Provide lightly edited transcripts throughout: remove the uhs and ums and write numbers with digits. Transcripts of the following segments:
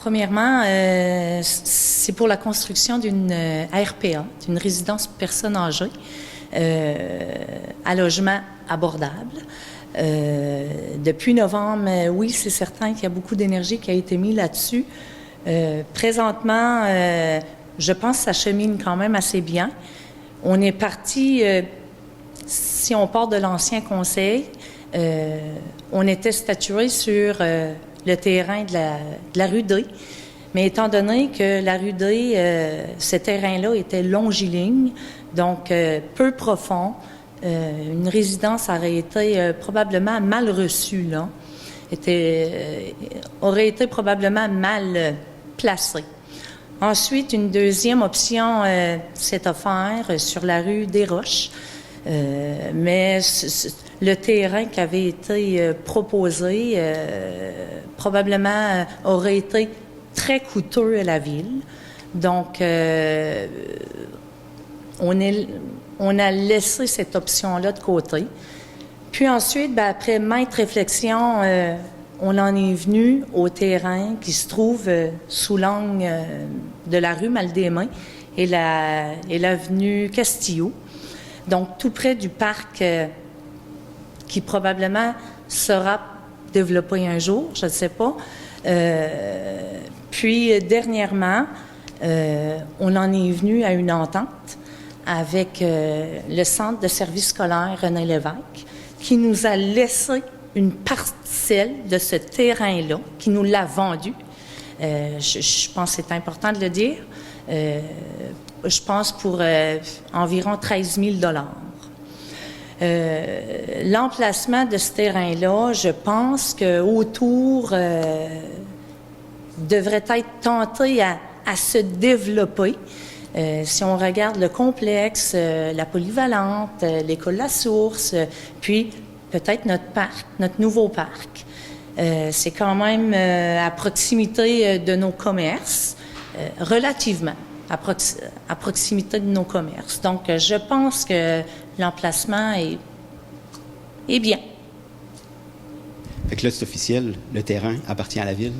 Premièrement, c'est pour la construction d'une RPA, d'une résidence pour personnes âgées, à logement abordable. Depuis novembre, oui, c'est certain qu'il y a beaucoup d'énergie qui a été mise là-dessus. Présentement, je pense que ça chemine quand même assez bien. On est parti, si on part de l'ancien conseil, on était statué sur le terrain de la rue D. Mais étant donné que la rue D, ce terrain-là était longiligne, donc peu profond, une résidence aurait été probablement mal reçue, là. Aurait été probablement mal placée. Ensuite, une deuxième option s'est offerte sur la rue des Roches, mais le terrain qui avait été proposé probablement aurait été très coûteux à la ville. Donc, on a laissé cette option-là de côté. Puis ensuite, après maintes réflexions, on en est venu au terrain qui se trouve sous l'angle de la rue Mal-des-Mains et l'avenue Castillo. Donc, tout près du parc qui probablement sera développé un jour, je ne sais pas. Puis, dernièrement, on en est venu à une entente avec le Centre de services scolaires René Lévesque, qui nous a laissé une parcelle de ce terrain-là, qui nous l'a vendu. Je pense que c'est important de le dire. Je pense pour environ 13 000 $. L'emplacement de ce terrain-là, je pense qu'autour devrait être tenté à se développer. Si on regarde le complexe, la polyvalente, l'école La Source, puis peut-être notre parc, notre nouveau parc. C'est quand même à proximité de nos commerces, relativement à proximité de nos commerces. Donc, je pense que l'emplacement est bien. Fait que là, c'est officiel, le terrain appartient à la ville?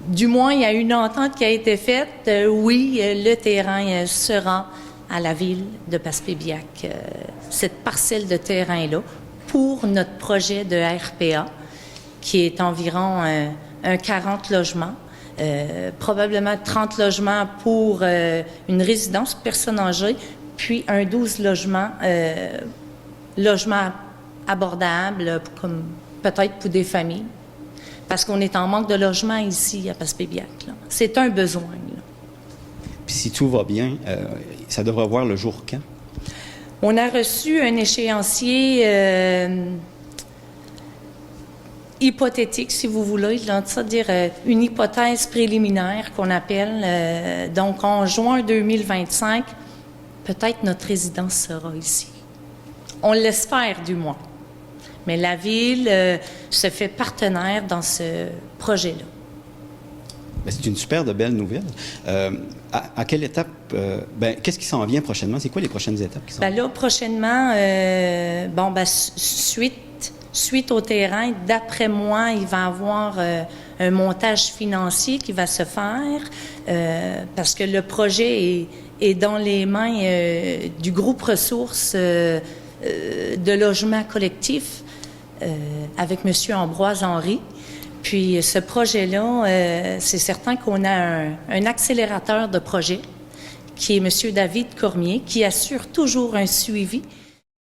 Du moins, il y a une entente qui a été faite. Oui, le terrain sera à la ville de Passepébiac, cette parcelle de terrain-là, pour notre projet de RPA, qui est environ un 40 logements, probablement 30 logements pour une résidence personnes âgées, puis un 12 logements abordables, comme peut-être pour des familles. Parce qu'on est en manque de logement ici à Passepébiac. C'est un besoin. Là. Puis si tout va bien, ça devrait voir le jour quand? On a reçu un échéancier hypothétique, si vous voulez, c'est-à-dire une hypothèse préliminaire qu'on appelle. Donc, en juin 2025, peut-être notre résidence sera ici. On l'espère, du moins. Mais la Ville se fait partenaire dans ce projet-là. Bien, c'est une super de belle nouvelle. À quelle étape, qu'est-ce qui s'en vient prochainement? C'est quoi les prochaines étapes qui s'en viennent? Là, prochainement, suite au terrain, d'après moi, il va y avoir un montage financier qui va se faire parce que le projet est dans les mains du groupe ressources de logement collectif avec M. Ambroise Henry. Puis ce projet-là, c'est certain qu'on a un accélérateur de projet qui est M. David Cormier, qui assure toujours un suivi